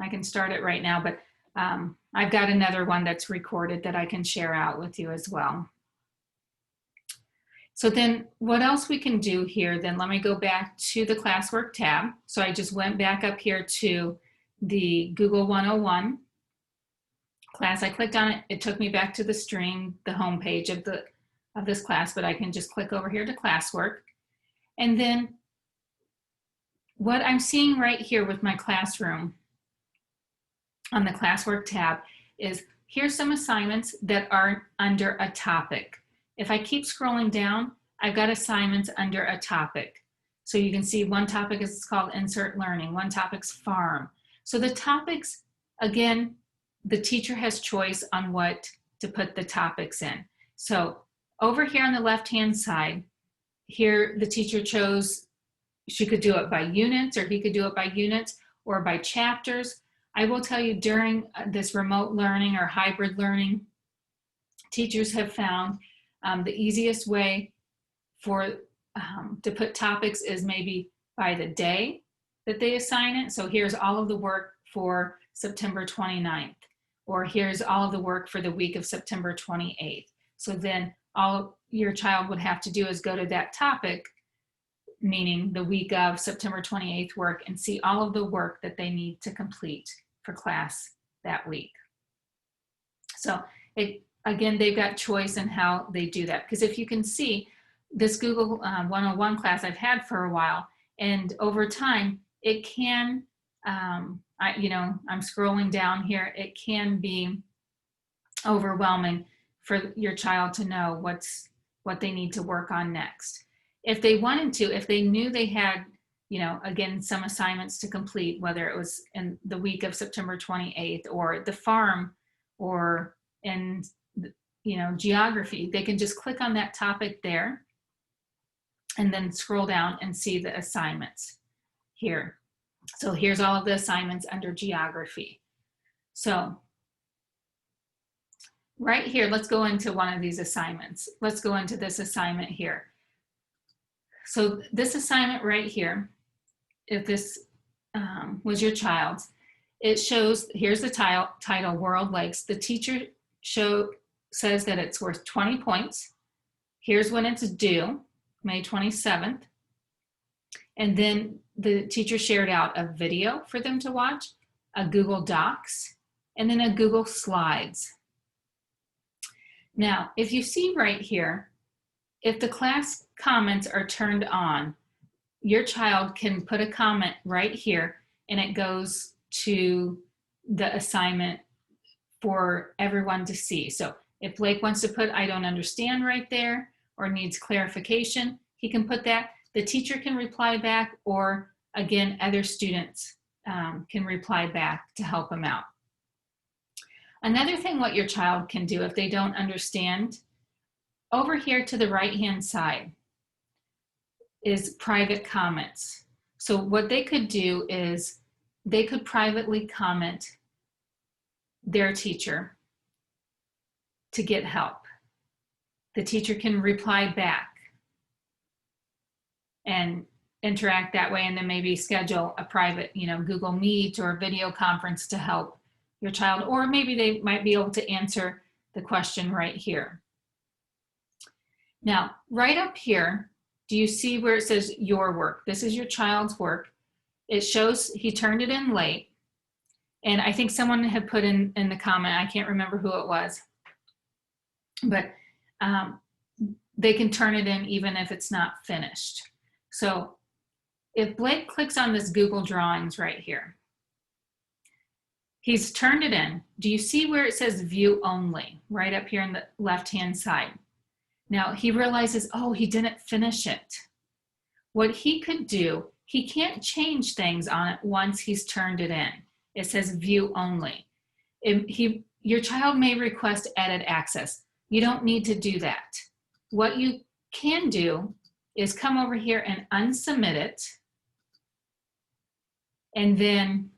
I can start it right now, but I've got another one that's recorded that I can share out with you as well. So then what else we can do here, then let me go back to the classwork tab. So I just went back up here to the Google 101 class. I clicked on it, it took me back to the stream, the home page of this class, but I can just click over here to classwork. And then what I'm seeing right here with my classroom on the classwork tab is here's some assignments that are under a topic. If I keep scrolling down, I've got assignments under a topic. So you can see one topic is called Insert Learning, one topic's Farm. So the topics, again, the teacher has choice on what to put the topics in. So over here on the left-hand side, here the teacher chose, she could do it by units, or he could do it by units or by chapters. I will tell you, during this remote learning or hybrid learning, teachers have found the easiest way to put topics is maybe by the day that they assign it. So here's all of the work for September 29th, or here's all of the work for the week of September 28th. So then all your child would have to do is go to that topic, meaning the week of September 28th work, and see all of the work that they need to complete for class that week. So again, they've got choice in how they do that. Because if you can see, this Google 101 class I've had for a while, and over time, it can, I'm scrolling down here, it can be overwhelming for your child to know what they need to work on next. If they wanted to, if they knew they had, again, some assignments to complete, whether it was in the week of September 28th or the farm or in, geography, they can just click on that topic there and then scroll down and see the assignments here. So here's all of the assignments under geography. So right here, let's go into one of these assignments. Let's go into this assignment here. So this assignment right here, if this was your child's, it shows, here's the title, World Lakes. The teacher says that it's worth 20 points. Here's when it's due, May 27th. And then the teacher shared out a video for them to watch, a Google Docs, and then a Google Slides. Now, if you see right here, if the class comments are turned on, your child can put a comment right here and it goes to the assignment for everyone to see. So if Blake wants to put, I don't understand right there, or needs clarification, he can put that. The teacher can reply back, or again, other students can reply back to help him out. Another thing what your child can do if they don't understand, over here to the right-hand side is private comments. So what they could do is they could privately comment their teacher to get help. The teacher can reply back and interact that way, and then maybe schedule a private, Google Meet or video conference to help your child, or maybe they might be able to answer the question right here. Now, right up here, do you see where it says your work? This is your child's work. It shows he turned it in late. And I think someone had put in the comment, I can't remember who it was, but they can turn it in even if it's not finished. So if Blake clicks on this Google Drawings right here, he's turned it in. Do you see where it says view only right up here on the left-hand side? Now he realizes, oh, he didn't finish it. What he could do, he can't change things on it once he's turned it in. It says view only. Your child may request edit access. You don't need to do that. What you can do is come over here and unsubmit it. And then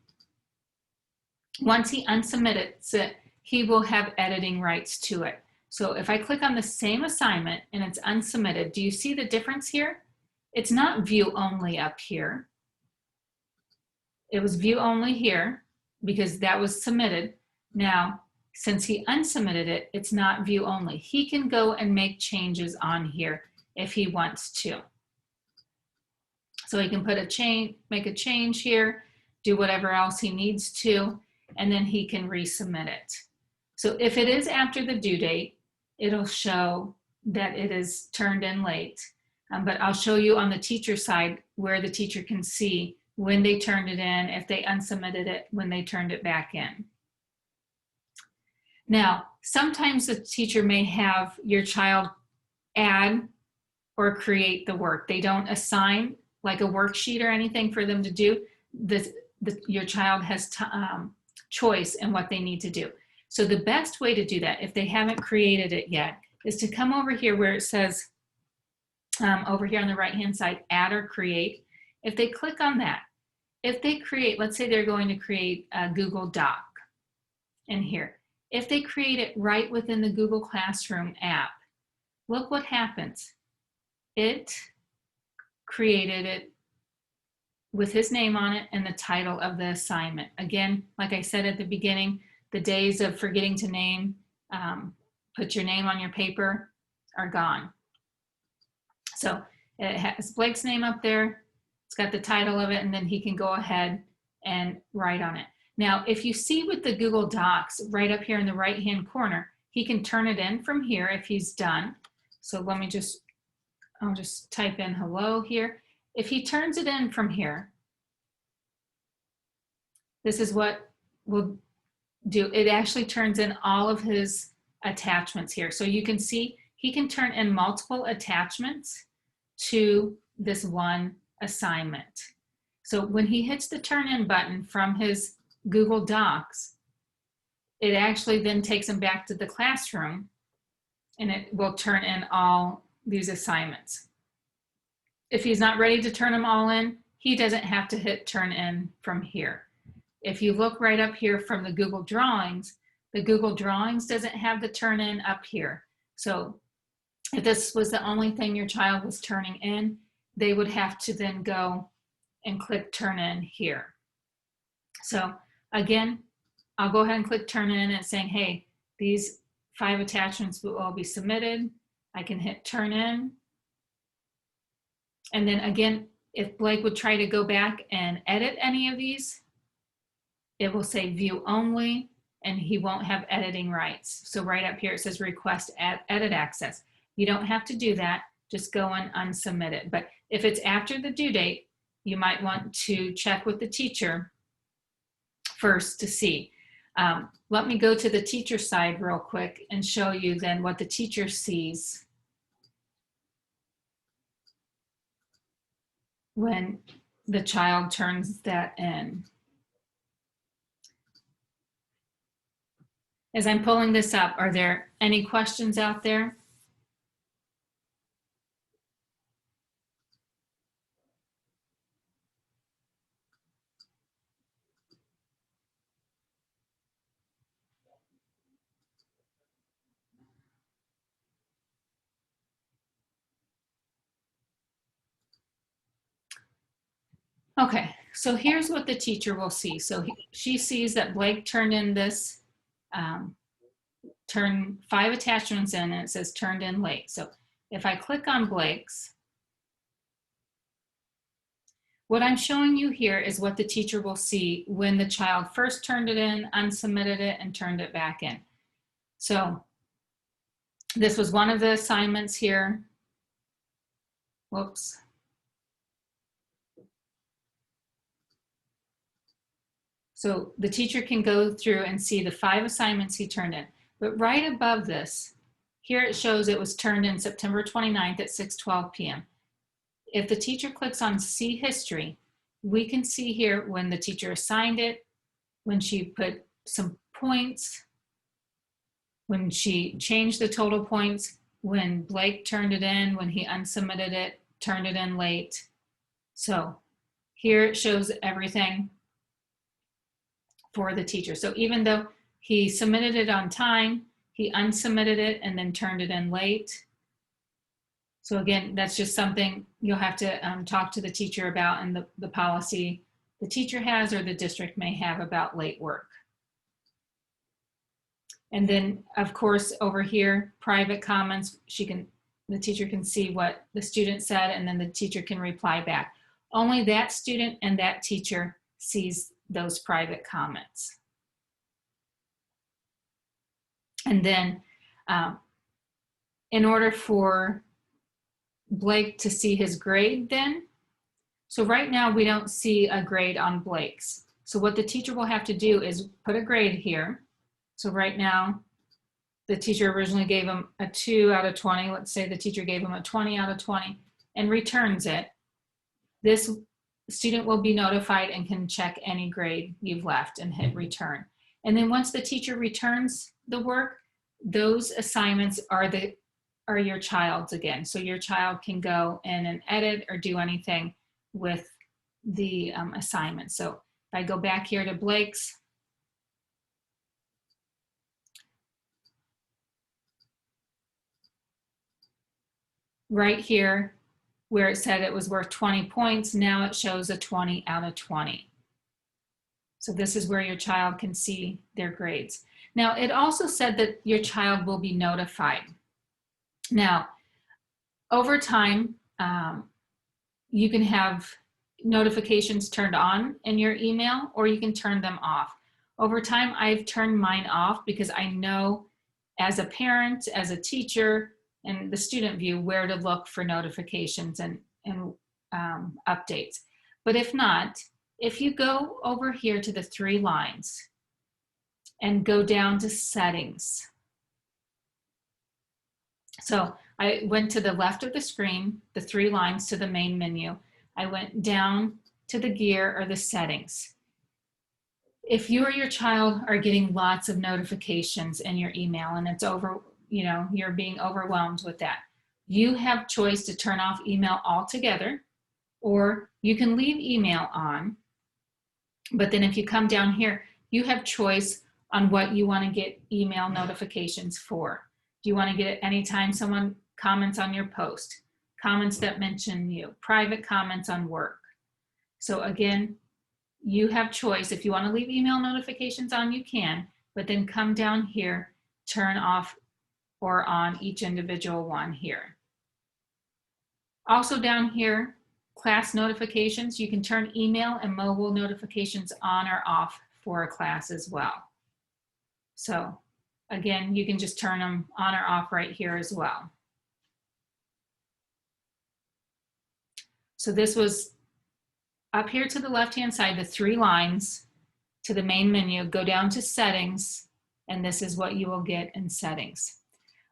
once he unsubmits it, he will have editing rights to it. So if I click on the same assignment and it's unsubmitted, do you see the difference here? It's not view only up here. It was view only here. because that was submitted. Now, since he unsubmitted it, it's not view only. He can go and make changes on here if he wants to. So he can put a change, make a change here, do whatever else he needs to, and then he can resubmit it. So if it is after the due date, it'll show that it is turned in late. But I'll show you on the teacher side where the teacher can see when they turned it in, if they unsubmitted it, when they turned it back in. Now, sometimes the teacher may have your child add or create the work. They don't assign like a worksheet or anything for them to do. Your child has choice in what they need to do. So the best way to do that, if they haven't created it yet, is to come over here where it says, over here on the right-hand side, add or create. If they click on that, if they create, let's say they're going to create a Google Doc in here. If they create it right within the Google Classroom app, look what happens. It created it with his name on it and the title of the assignment. Again, like I said at the beginning, the days of forgetting to name, put your name on your paper are gone. So it has Blake's name up there. It's got the title of it, and then he can go ahead and write on it. Now, if you see with the Google Docs right up here in the right-hand corner, he can turn it in from here if he's done. So let me I'll just type in hello here. If he turns it in from here, this is what we'll do. It actually turns in all of his attachments here. So you can see he can turn in multiple attachments to this one assignment. So when he hits the turn in button from his Google Docs, it actually then takes him back to the classroom and it will turn in all these assignments. If he's not ready to turn them all in, he doesn't have to hit turn in from here. If you look right up here from the Google Drawings, the Google Drawings doesn't have the turn in up here. So if this was the only thing your child was turning in, they would have to then go and click turn in here. So again, I'll go ahead and click turn in and saying, hey, these 5 attachments will all be submitted. I can hit turn in. And then again, if Blake would try to go back and edit any of these, it will say view only, and he won't have editing rights. So right up here, it says request edit access. You don't have to do that, just go and unsubmit it. But if it's after the due date, you might want to check with the teacher first to see. Let me go to the teacher side real quick and show you then what the teacher sees when the child turns that in. As I'm pulling this up, are there any questions out there? Okay, so here's what the teacher will see. So she sees that Blake turned in this, turned 5 attachments in, and it says turned in late. So if I click on Blake's, what I'm showing you here is what the teacher will see when the child first turned it in, unsubmitted it, and turned it back in. So this was one of the assignments here. Whoops. So the teacher can go through and see the 5 assignments he turned in. But right above this, here it shows it was turned in September 29th at 6:12 p.m. If the teacher clicks on see history, we can see here when the teacher assigned it, when she put some points, when she changed the total points, when Blake turned it in, when he unsubmitted it, turned it in late. So here it shows everything for the teacher. So even though he submitted it on time, he unsubmitted it and then turned it in late. So again, that's just something you'll have to talk to the teacher about in the policy the teacher has or the district may have about late work. And then, of course, over here, private comments, the teacher can see what the student said, and then the teacher can reply back. Only that student and that teacher sees those private comments. And then in order for Blake to see his grade then, so right now we don't see a grade on Blake's. So what the teacher will have to do is put a grade here. So right now, the teacher originally gave him a 2 out of 20. Let's say the teacher gave him a 20 out of 20 and returns it. This student will be notified and can check any grade you've left and hit return. And then once the teacher returns the work, those assignments are your child's again. So your child can go in and edit or do anything with the assignment. So if I go back here to Blake's, right here where it said it was worth 20 points, now it shows a 20 out of 20. So this is where your child can see their grades. Now, it also said that your child will be notified. Now, over time, you can have notifications turned on in your email, or you can turn them off. Over time, I've turned mine off because I know as a parent, as a teacher, and the student view where to look for notifications and updates. But if not, if you go over here to the 3 lines and go down to settings. So I went to the left of the screen, the 3 lines to the main menu. I went down to the gear or the settings. If you or your child are getting lots of notifications in your email and it's you're being overwhelmed with that, you have choice to turn off email altogether, or you can leave email on. But then if you come down here, you have choice on what you want to get email notifications for. Do you want to get it anytime someone comments on your post, comments that mention you, private comments on work? So again, you have choice. If you want to leave email notifications on, you can, but then come down here, turn off or on each individual one here. Also down here, class notifications, you can turn email and mobile notifications on or off for a class as well. So again, you can just turn them on or off right here as well. So this was up here to the left-hand side, the 3 lines to the main menu, go down to settings, and this is what you will get in settings.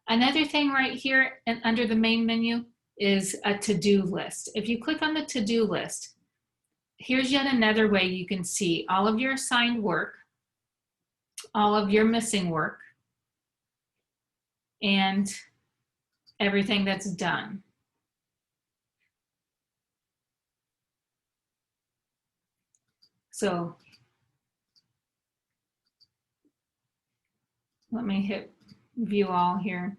Another thing right here and under the main menu is a to-do list. If you click on the to-do list, here's yet another way you can see all of your assigned work, all of your missing work, and everything that's done. So let me hit view all here.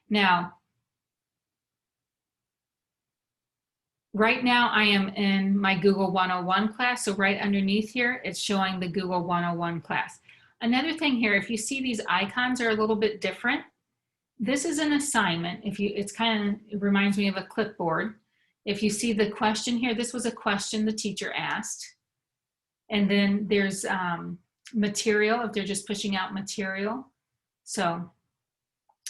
Now, right now I am in my Google 101 class. So right underneath here, it's showing the Google 101 class. Another thing here, if you see these icons are a little bit different, this is an assignment. It reminds me of a clipboard. If you see the question here, this was a question the teacher asked. And then there's material, if they're just pushing out material. So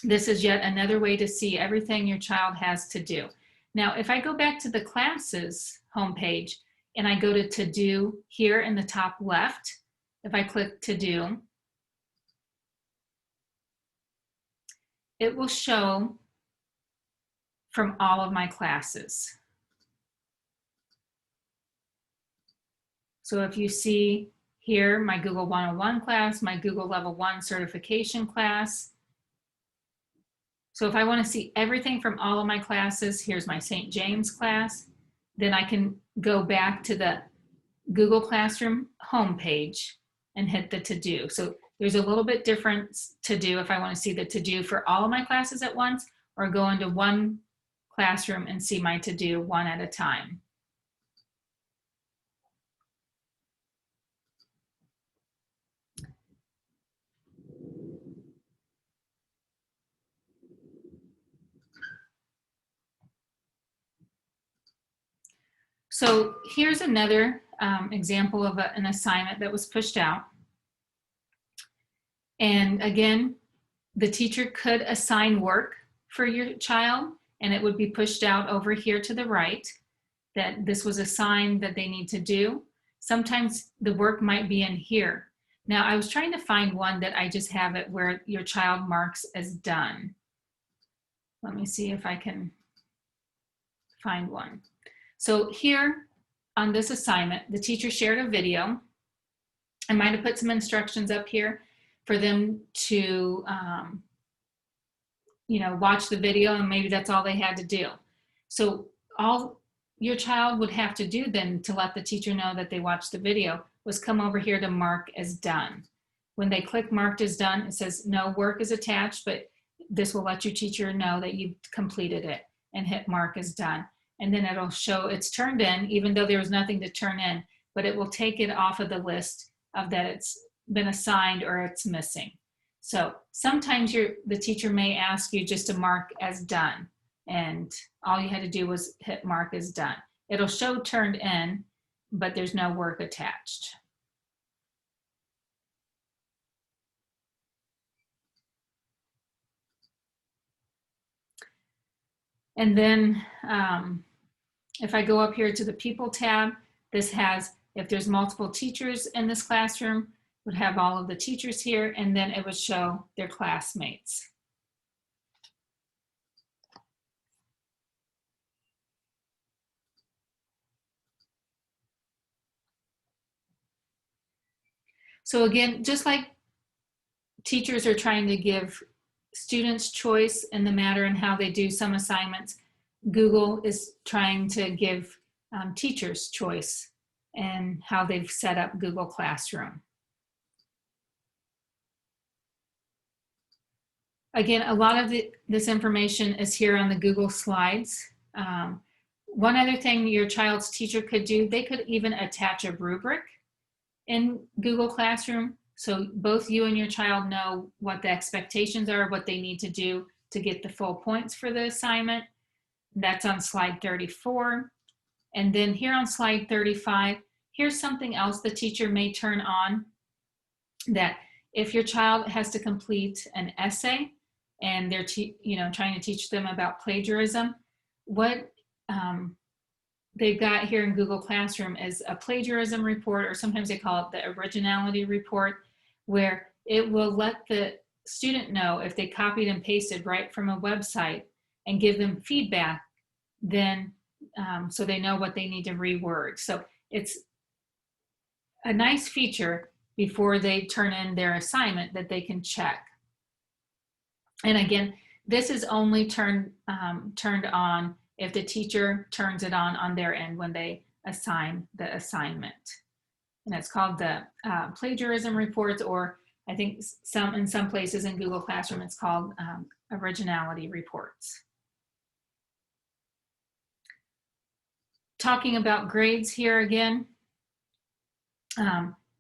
this is yet another way to see everything your child has to do. Now, if I go back to the classes homepage and I go to do here in the top left, if I click to do, it will show from all of my classes. So if you see here, my Google 101 class, my Google Level 1 certification class. So if I want to see everything from all of my classes, here's my St. James class, then I can go back to the Google Classroom homepage and hit the to-do. So there's a little bit different to-do if I want to see the to-do for all of my classes at once, or go into one classroom and see my to-do one at a time. So here's another example of an assignment that was pushed out. And again, the teacher could assign work for your child, and it would be pushed out over here to the right, that this was assigned that they need to do. Sometimes the work might be in here. Now, I was trying to find one that I just have it where your child marks as done. Let me see if I can find one. So here on this assignment, the teacher shared a video. I might have put some instructions up here for them to watch the video, and maybe that's all they had to do. So all your child would have to do then to let the teacher know that they watched the video was come over here to mark as done. When they click marked as done, it says no work is attached, but this will let your teacher know that you've completed it, and hit mark as done. And then it'll show it's turned in, even though there was nothing to turn in, but it will take it off of the list of that it's been assigned or it's missing. So sometimes the teacher may ask you just to mark as done, and all you had to do was hit mark as done. It'll show turned in, but there's no work attached. And then if I go up here to the people tab, this has, if there's multiple teachers in this classroom, would have all of the teachers here, and then it would show their classmates. So again, just like teachers are trying to give students choice in the matter and how they do some assignments, Google is trying to give teachers choice in how they've set up Google Classroom. Again, a lot of this information is here on the Google Slides. One other thing your child's teacher could do, they could even attach a rubric in Google Classroom, so both you and your child know what the expectations are, what they need to do to get the full points for the assignment. That's on slide 34. And then here on slide 35, here's something else the teacher may turn on, that if your child has to complete an essay and they're trying to teach them about plagiarism, what they've got here in Google Classroom is a plagiarism report, or sometimes they call it the originality report, where it will let the student know if they copied and pasted right from a website and give them feedback, then so they know what they need to reword. So it's a nice feature before they turn in their assignment that they can check. And again, this is only turned on if the teacher turns it on their end when they assign the assignment. And it's called the plagiarism reports, or I think in some places in Google Classroom, it's called originality reports. Talking about grades here again,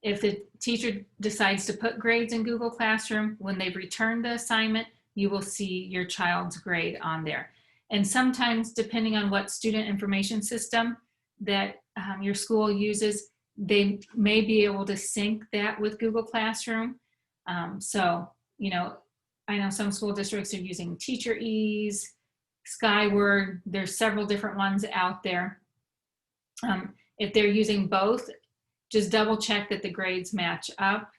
if the teacher decides to put grades in Google Classroom, when they return the assignment, you will see your child's grade on there. And sometimes, depending on what student information system that your school uses, they may be able to sync that with Google Classroom. So, I know some school districts are using Teacher Ease, Skyward. There's several different ones out there. If they're using both, just double check that the grades match up,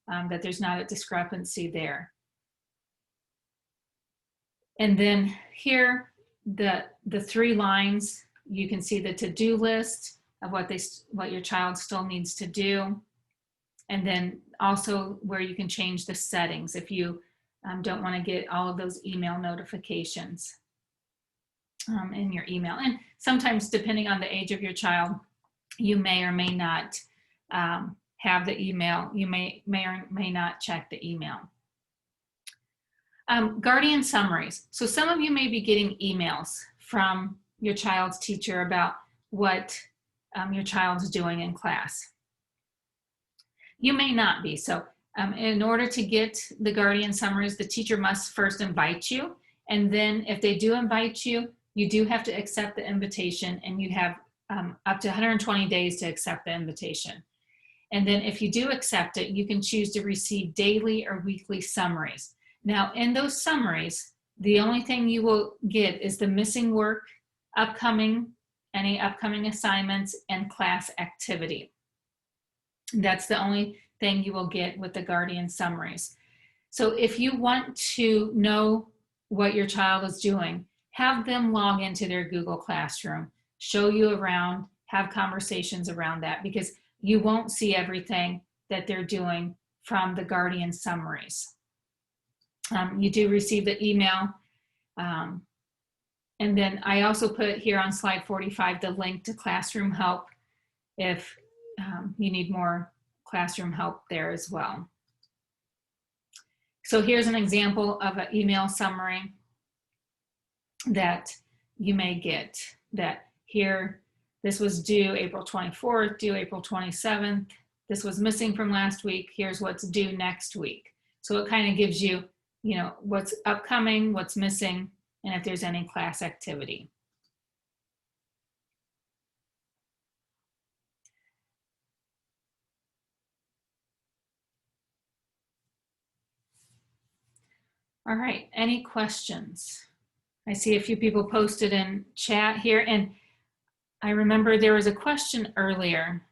that there's not a discrepancy there. And then here, the 3 lines, you can see the to-do list of what your child still needs to do. And then also where you can change the settings if you don't want to get all of those email notifications in your email. And sometimes, depending on the age of your child, you may or may not have the email. You may or may not check the email. Guardian Summaries. So some of you may be getting emails from your child's teacher about what your child's doing in class. You may not be. So in order to get the Guardian Summaries, the teacher must first invite you. And then if they do invite you, you do have to accept the invitation, and you have up to 120 days to accept the invitation. And then if you do accept it, you can choose to receive daily or weekly summaries. Now, in those summaries, the only thing you will get is the missing work, any upcoming assignments, and class activity. That's the only thing you will get with the Guardian Summaries. So if you want to know what your child is doing, have them log into their Google Classroom, show you around, have conversations around that, because you won't see everything that they're doing from the Guardian Summaries. You do receive the email. And then I also put here on slide 45 the link to classroom help if you need more classroom help there as well. So here's an example of an email summary that you may get. That here, this was due April 24th, due April 27th. This was missing from last week. Here's what's due next week. So it kind of gives you, what's upcoming, what's missing, and if there's any class activity. All right, any questions? I see a few people posted in chat here, and I remember there was a question earlier.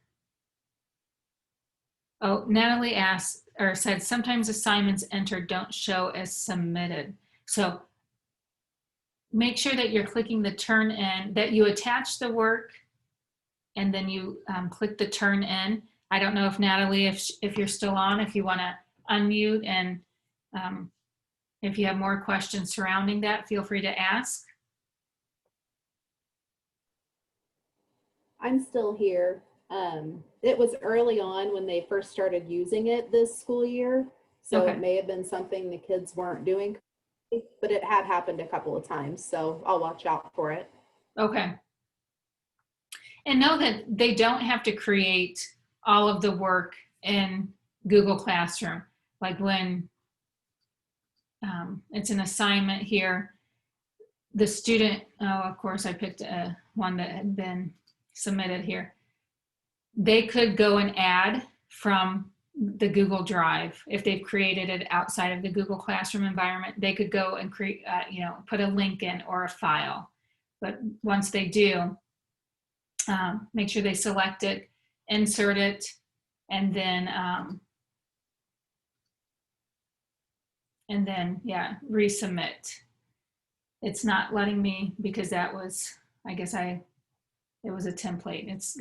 Oh, Natalie asked or said sometimes assignments entered don't show as submitted. So make sure that you're clicking the turn in, that you attach the work and then you click the turn in. I don't know if Natalie, if you're still on, if you want to unmute, and if you have more questions surrounding that, feel free to ask. I'm still here. It was early on when they first started using it this school year, so Okay. It may have been something the kids weren't doing, but it had happened a couple of times, so I'll watch out for it. Okay. And know that they don't have to create all of the work in Google Classroom. Like when it's an assignment here, the student, of course I picked one that had been submitted here. They could go and add from the Google Drive. If they've created it outside of the Google Classroom environment, they could go and create, put a link in or a file. But once they do, make sure they select it, insert it, and then resubmit. It's not letting me because that was, I guess it was a template. It's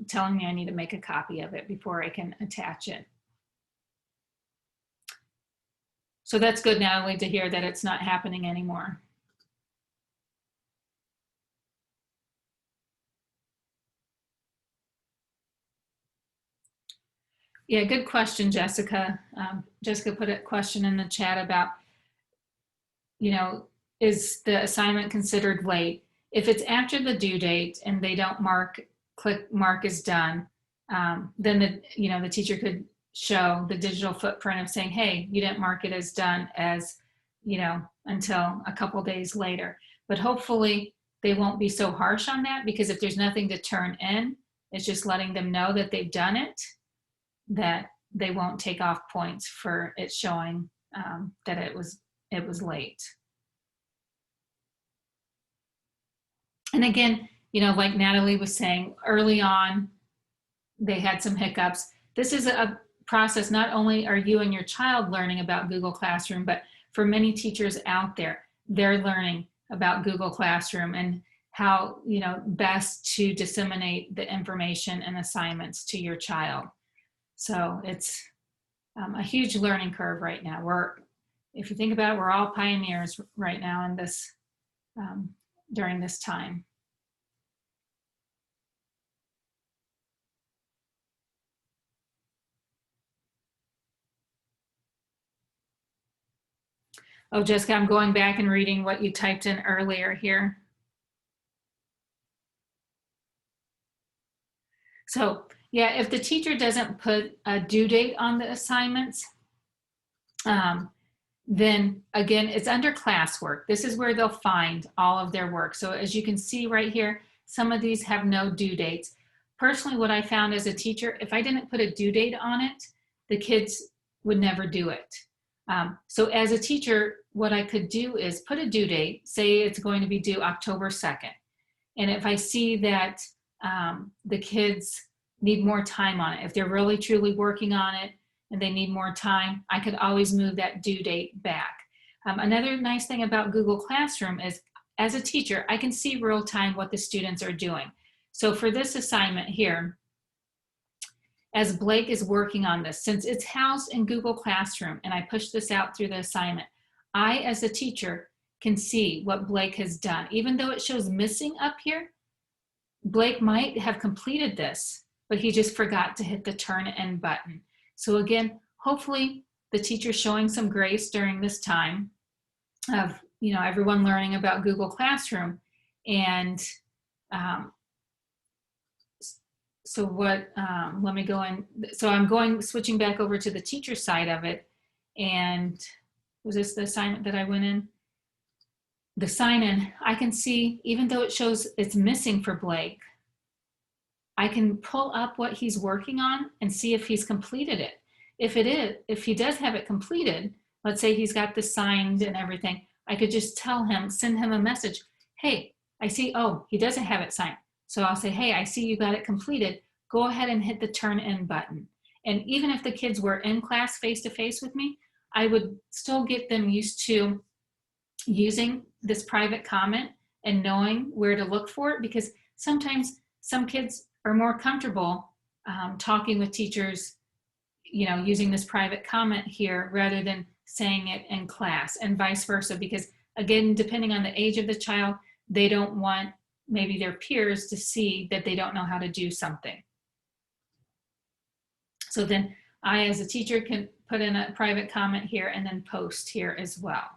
telling me I need to make a copy of it before I can attach it. So that's good, Natalie, to hear that it's not happening anymore. Yeah, good question, Jessica. Jessica put a question in the chat about, is the assignment considered late? If it's after the due date and they don't click mark is done, then the teacher could show the digital footprint of saying, hey, you didn't mark it as done until a couple days later. But hopefully they won't be so harsh on that, because if there's nothing to turn in, it's just letting them know that they've done it, that they won't take off points for it showing that it was late. And again, like Natalie was saying, early on, they had some hiccups. This is a process. Not only are you and your child learning about Google Classroom, but for many teachers out there, they're learning about Google Classroom and how, best to disseminate the information and assignments to your child. So it's a huge learning curve right now. If you think about it, we're all pioneers right now in this, during this time. Oh, Jessica, I'm going back and reading what you typed in earlier here. So yeah, if the teacher doesn't put a due date on the assignments, then again, it's under classwork. This is where they'll find all of their work. So as you can see right here, Some of these have no due dates. Personally, what I found as a teacher, if I didn't put a due date on it, the kids would never do it. So as a teacher, what I could do is put a due date, say it's going to be due October 2nd. And if I see that the kids need more time on it, if they're really truly working on it and they need more time, I could always move that due date back. Another nice thing about Google Classroom is, as a teacher, I can see real time what the students are doing. So for this assignment here, as Blake is working on this, since it's housed in Google Classroom and I push this out through the assignment, I, as a teacher, can see what Blake has done. Even though it shows missing up here, Blake might have completed this, but he just forgot to hit the turn in button. So again, hopefully the teacher's showing some grace during this time of, you know, everyone learning about Google Classroom. And so what, let me go in. So I'm switching back over to the teacher side of it. And was this the assignment that I went in? The sign in, I can see, even though it shows it's missing for Blake, I can pull up what he's working on and see if he's completed it. If he does have it completed, let's say he's got this signed and everything, I could just tell him, send him a message. Hey, I see, oh, he doesn't have it signed. So I'll say, hey, I see you got it completed. Go ahead and hit the turn in button. And even if the kids were in class face-to-face with me, I would still get them used to using this private comment and knowing where to look for it, because sometimes some kids are more comfortable talking with teachers, you know, using this private comment here rather than saying it in class, and vice versa, because again, depending on the age of the child, they don't want maybe their peers to see that they don't know how to do something. So then I, as a teacher, can put in a private comment here and then post here as well.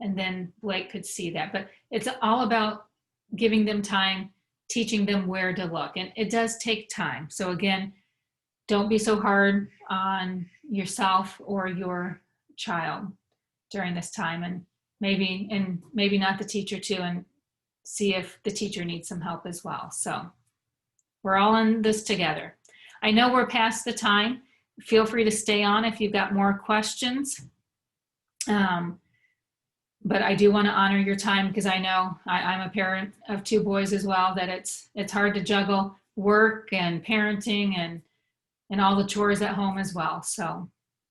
And then Blake could see that. But it's all about giving them time, teaching them where to look. And it does take time. So again, don't be so hard on yourself or your child during this time, and maybe not the teacher too, and see if the teacher needs some help as well. So we're all in this together. I know we're past the time. Feel free to stay on if you've got more questions. But I do want to honor your time, because I know I'm a parent of 2 boys as well, that it's hard to juggle work and parenting and all the chores at home as well. So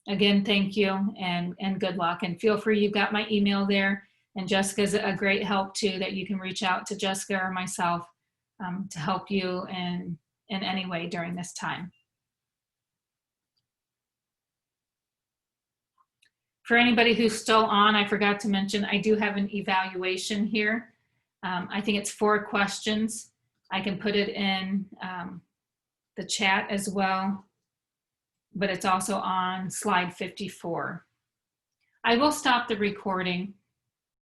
again, thank you and good luck. And feel free, you've got my email there, and Jessica's a great help too, that you can reach out to Jessica or myself to help you in any way during this time. For anybody who's still on, I forgot to mention, I do have an evaluation here. I think it's 4 questions. I can put it in the chat as well, but it's also on slide 54. I will stop the recording